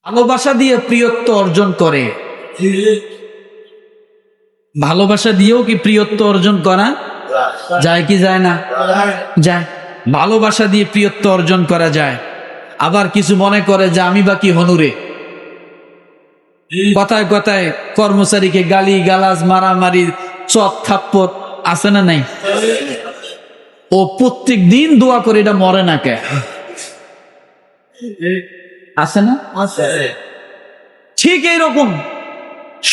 ভালোবাসা দিয়ে প্রিয়ত্ব অর্জন করে। ভালোবাসা দিয়েও কি প্রিয়ত্ব অর্জন করা যায় কি যায় না? যায়। ভালোবাসা দিয়ে প্রিয়ত্ব অর্জন করা যায়। আবার কিছু মনে করে যে আমি বা কি হনুরে, কথায় কথায় কর্মচারীকে গালি গালাজ মারামারি চট থাপ্পড় আছে না নাই? ও প্রত্যেক দিন দোয়া করে, এটা মরে না কে? আছে না? ঠিক এইরকম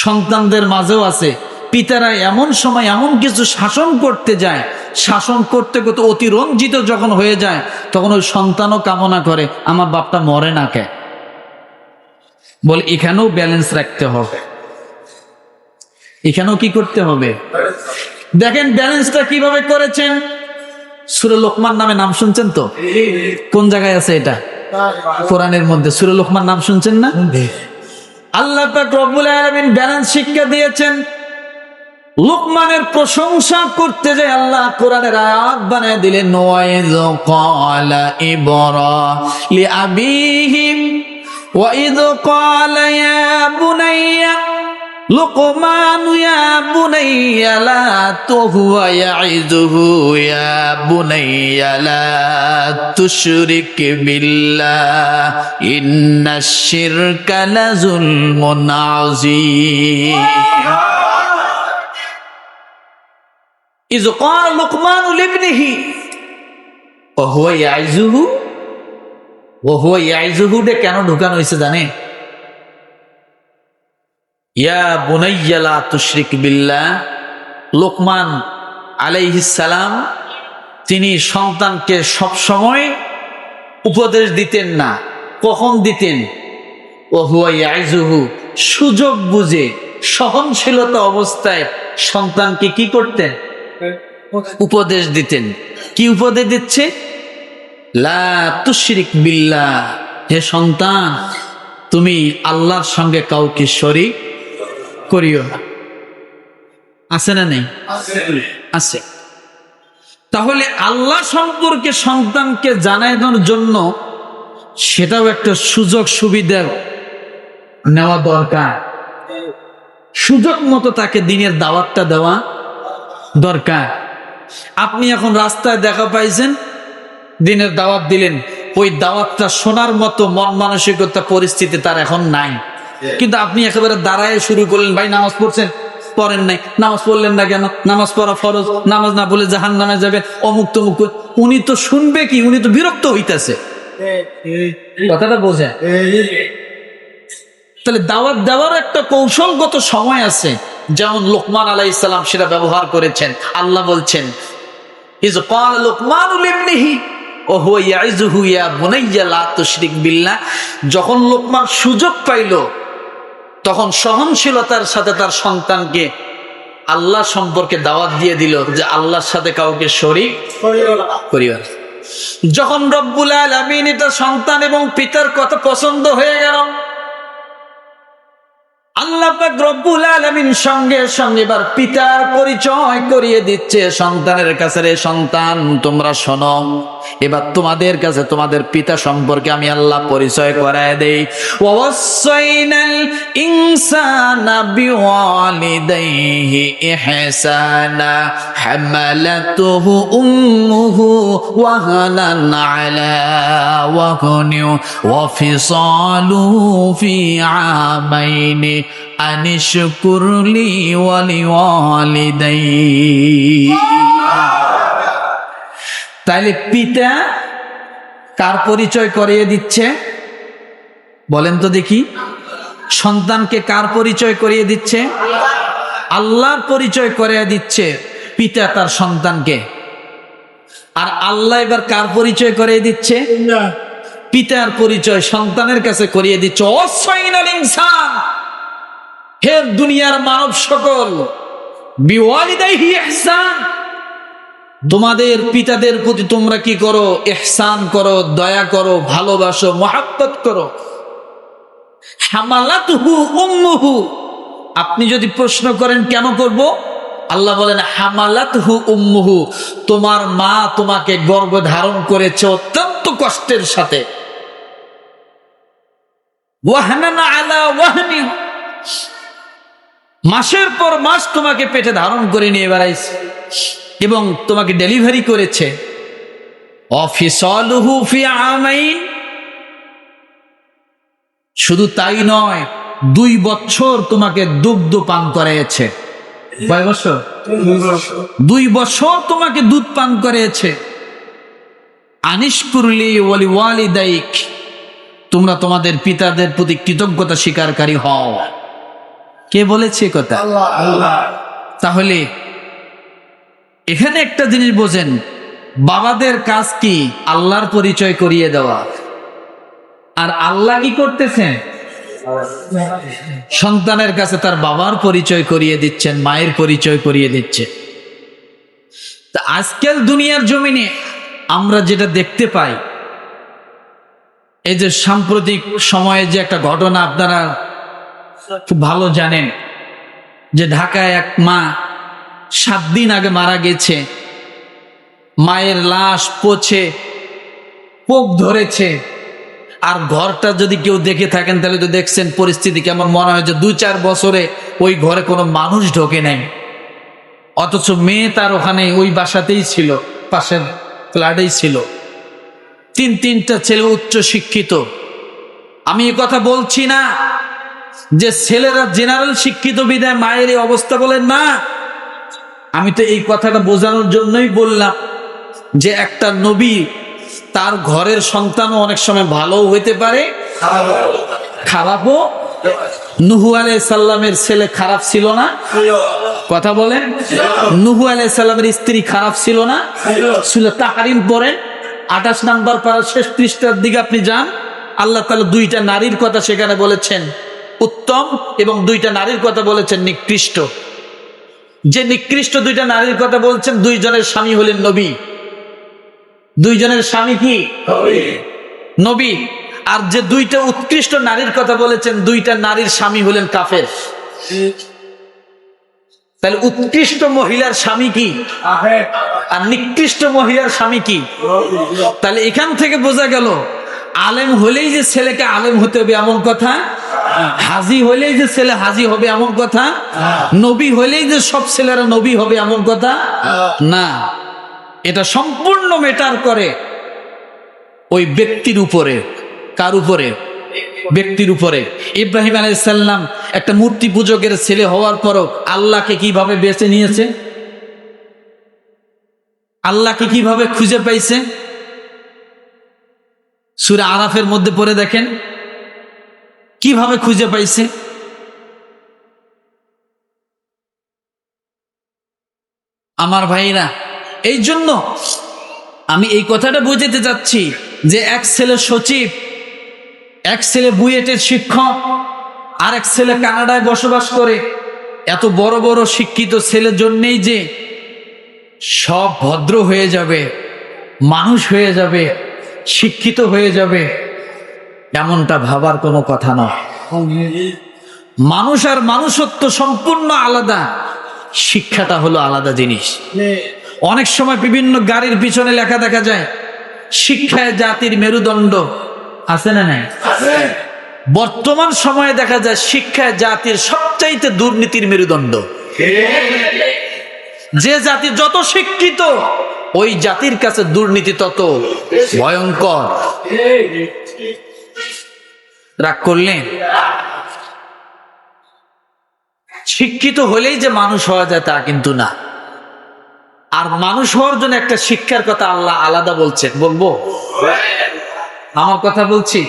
সন্তানদের মাঝেও আছে। পিতারা এমন সময় এমন কিছু শাসন করতে যায়, শাসন করতে করতে অতিরঞ্জিত যখন হয়ে যায়, তখন ওই সন্তানও কামনা করে আমার বাপটা মরে না কে। বলে এখানেও ব্যালেন্স রাখতে হবে, এখানেও কি করতে হবে। দেখেন ব্যালেন্সটা কিভাবে করেছেন। সূরা লোকমান নামে নাম শুনছেন তো? কোন জায়গায় আছে এটা? কোরআনের মধ্যে। সূরা লোকমান নাম শুনছেন না? আল্লাহ পাক রব্বুল আলামিন ব্যালেন্স শিক্ষা দিয়েছেন। লোকমানের প্রশংসা করতে যে আল্লাহ কোরআনের আয়াত বানিয়ে দিলেন, ওয়াইয ক্বালা ইব্রাহিম লিআবিহি ওয়াইয ক্বালা ইয়া বুনাইয়া লুকমান ইয়া বুনাইয়া লা তুহুয়া ইয়াইযুহু ইয়া বুনাইয়া লা তুশরিক বিল্লাহ ইন্নাশ শিরকা লাযুলমুন আযীম। ইয ক্বালা লুকমান লিবনিহি ওয়া হুয়া ইয়াইযুহু, ওয়া হুয়া ইয়াইযুহু দে কেন ঢুকানো হয়েছে জানে? ইয়া বুনাইয়া লা তুশরিক বিল্লাহ। লোকমান আলাইহিস সালাম তিনি সন্তানকে সব সময় উপদেশ দিতেন না। কখন দিতেন? ওয়া হুয়া ইয়াইযুহু, সুযোগ বুঝে সহনশীলতা অবস্থায় সন্তানকে কি করতেন? উপদেশ দিতেন। কি উপদেশ দিচ্ছে? লা তুশরিক বিল্লাহ, হে সন্তান তুমি আল্লাহর সঙ্গে কাউকে শরীক করিও না। আছে না নেই? আছে। তাহলে আল্লাহ সম্পর্কে সন্তানকে জানানোর জন্য সেটাও একটা সুযোগ সুবিধা নেওয়া দরকার। সুযোগ মতো তাকে দিনের দাওয়াতটা দেওয়া দরকার। আপনি এখন রাস্তায় দেখা পাইছেন, দিনের দাওয়াত দিলেন, ওই দাওয়াতটা শোনার মতো মন মানসিকতা পরিস্থিতি তার এখন নাই, কিন্তু আপনি একেবারে দাঁড়ায় শুরু করলেন, ভাই নামাজ পড়ছেন? পড়েন নাই। নামাজ পড়লেন না কেন? নামাজ পড়া ফরজ, নামাজ না পড়লে জাহান্নামে যাবে, অমুক তমুক। উনি তো শুনবে কি? উনি তো বিরক্ত হইতেছে। কথাটা বোঝে? তাহলে দাওয়াত দেওয়ার একটা কৌশলগত সময় আছে, যেমন লোকমান আলাইহিস সালাম সেটা ব্যবহার করেছেন। আল্লাহ বলছেন ইয ক্বালা লুকমান লিবনিহি ওয়া হুয়া ইয়াইযুহু ইয়া বুনাইয়া লা তুশরিক বিল্লাহ। যখন লোকমান সুযোগ পাইল, তখন সহনশীলতার সাথে তার সন্তানকে আল্লাহ সম্পর্কে দাওয়াত দিয়ে দিল যে আল্লাহর সাথে কাউকে শরীক করিও না। যখন রব্বুল আলামিন এটা সন্তান এবং পিতার কথা পছন্দ হয়ে গেল, আল্লাহ পাক রব্বুল আলামিন সঙ্গে সঙ্গে এবার পিতার পরিচয় করিয়ে দিচ্ছে সন্তানের কাছে। রে সন্তান তোমরা শোনো, এবার তোমাদের কাছে তোমাদের পিতা সম্পর্কে আমি আল্লাহ পরিচয় করায় দেই। ওয়াসাইনাল ইনসানা বিওয়ালিদাইহি ইহসানা হামালাতুহু উম্মুহু ওয়াহানান আলা ওয়াহনি ওয়া ফিসালুহু ফি আমাইনি আনিশকুরলি ওয়ালিওয়ালিদাই। তাইলে পিতা কার পরিচয় করিয়ে দিচ্ছে? বলেন তো দেখি, সন্তানকে কার পরিচয় করিয়ে দিচ্ছে? আল্লাহর পরিচয় করিয়ে দিচ্ছে পিতা তার সন্তানকে। আর আল্লাহ এবার কার পরিচয় করিয়ে দিচ্ছে? পিতার পরিচয় সন্তানের কাছে করিয়ে দিচ্ছে। ওয়াসাইনাল ইনসান, হে দুনিয়ার মানব সকল, বিওয়ালিদাইহি ইহসান, তোমাদের পিতাদের প্রতি তোমরা কি করো? ইহসান করো, দয়া করো, ভালোবাসো, মহব্বত করো। হামালাতুহু উম্মুহু, আপনি যদি প্রশ্ন করেন কেন করব, আল্লাহ বলেন হামালাতুহু উম্মুহু, তোমার মা তোমাকে গর্ভে ধারণ করেছে অত্যন্ত কষ্টের সাথে। ওয়াহনান আলা ওয়াহনি, মাসের পর মাস তোমাকে পেটে ধারণ করে নিয়ে বেড়াইছে এবং তোমাকে ডেলিভারি করেছে। অফিসালুহু ফি আমাইন, শুধু তাই নয়, 2 বছর তোমাকে দুগ্ধ পান করিয়েছে। কয় বছর? 2 বছর তোমাকে দুধ পান করিয়েছে। আনিশকুরলি ওয়ালি ওয়ালিদাইক, তোমরা তোমাদের পিতাদের প্রতি কৃতজ্ঞতা স্বীকারকারী হও। কে বলেছে কথা? আল্লাহ। তাহলে এখানে একটা জিনিস বোঝেন, বাবাদের কাজ কি? আল্লাহর পরিচয় করিয়ে দেওয়া। আর আল্লাহ কি করতেছেন? সন্তানের কাছে তার বাবার পরিচয় করিয়ে দিচ্ছেন, মায়ের পরিচয় করিয়ে দিচ্ছে। তা আজকাল দুনিয়ার জমিনে আমরা যেটা দেখতে পাই, এই যে সাম্প্রতিক সময়ে যে একটা ঘটনা আপনারা খুব ভালো জানেন, যে ঢাকায় এক মা 7 দিন আগে মারা গেছে, মায়ের লাশ পচে পোক ধরেছে। আর ঘরটা যদি কেউ দেখে থাকেন তাহলে তো দেখছেন পরিস্থিতি কেমন, মনে হয় যে 2-4 বছরে ওই ঘরে কোনো মানুষ ঢোকে নাই। অথচ মেয়ে তার ওখানে ওই বাসাতেই ছিল, পাশের ফ্ল্যাটেই ছিল। 3টা ছেলে উচ্চ শিক্ষিত। আমি এই কথা বলছি না যে ছেলেরা জেনারেল শিক্ষিত বিধায় মায়ের এই অবস্থা, বলেন না। আমি তো এই কথাটা বোঝানোর জন্যই বললাম যে একটা নবী, তার ঘরের সন্তানও অনেক সময় ভালো হইতে পারে, খারাপও। নূহ আলাইহিস সালামের ছেলে খারাপ ছিল না? কথা বলেন। নূহ আলাইহিস সালামের স্ত্রী খারাপ ছিল না? ছিল। তাহরিম পড়েন 28 নম্বর পারা শেষ পৃষ্ঠার দিকে আপনি যান, আল্লাহ তাআলা 2টা নারীর কথা সেখানে বলেছেন উত্তম, এবং 2টা নারীর কথা বলেছেন নিকৃষ্ট। যে নিকৃষ্ট 2টা নারীর কথা বলছেন, 2 জনের স্বামী হলেন নবী। 2 জনের স্বামী কি? নবী। আর যে 2টা উৎকৃষ্ট নারীর কথা বলেছেন, 2টা নারীর স্বামী হলেন কাফের। তাহলে উৎকৃষ্ট মহিলার স্বামী কি আর নিকৃষ্ট মহিলার স্বামী কি? তাহলে এখান থেকে বোঝা গেল, আলেম হলেই যে ছেলেকে আলেম হতে হবে এমন কথা, হাজি হলেই যে ছেলে হাজি হবে এমন কথা, নবী হলেই যে সব ছেলেরা নবী হবে এমন কথা না। এটা সম্পূর্ণ ম্যাটার করে ওই ব্যক্তির উপরে। কার উপরে? ব্যক্তির উপরে। ইব্রাহিম আলাইহিস সালাম একটা মূর্তি পূজকের ছেলে হওয়ার পরও আল্লাহকে কিভাবে বেছে নিয়েছে, আল্লাহকে কিভাবে খুঁজে পাইছে, সূরা আরাফের মধ্যে পড়ে দেখেন কিভাবে খুঁজে পাইছে। আমার ভাইরা, এই জন্য আমি এই কথাটা বুঝাতে চাচ্ছি যে এক ছেলে সচিব, এক ছেলে বুয়েটের শিক্ষক, আর এক ছেলে কানাডায় বসবাস করে, এত বড় বড় শিক্ষিত ছেলের জন্যেই যে সব ভদ্র হয়ে যাবে, মানুষ হয়ে যাবে, শিক্ষিত হয়ে যাবে, এমনটা ভাবার কোনো কথা নয়। মানুষ আর মানুষত্ব সম্পূর্ণ আলাদা, শিক্ষাটা হলো আলাদা জিনিস। অনেক সময় বিভিন্ন গাড়ির পিছনে লেখা দেখা যায়, শিক্ষায় জাতির মেরুদণ্ড। আছে না নাই? বর্তমান সময়ে দেখা যায় শিক্ষায় জাতির সবচাইতে দুর্নীতির মেরুদণ্ড। যে জাতি যত শিক্ষিত, ওই জাতির কাছে দুর্নীতি তত ভয়ঙ্কর। রাগ করলেন? শিক্ষিত হলেই যে মানুষ হওয়া যায় তা কিন্তু না। আর মানুষ হওয়ার জন্য একটা শিক্ষার কথা আল্লাহ আলাদা বলছেন। বলবো? আমার কথা বলছি।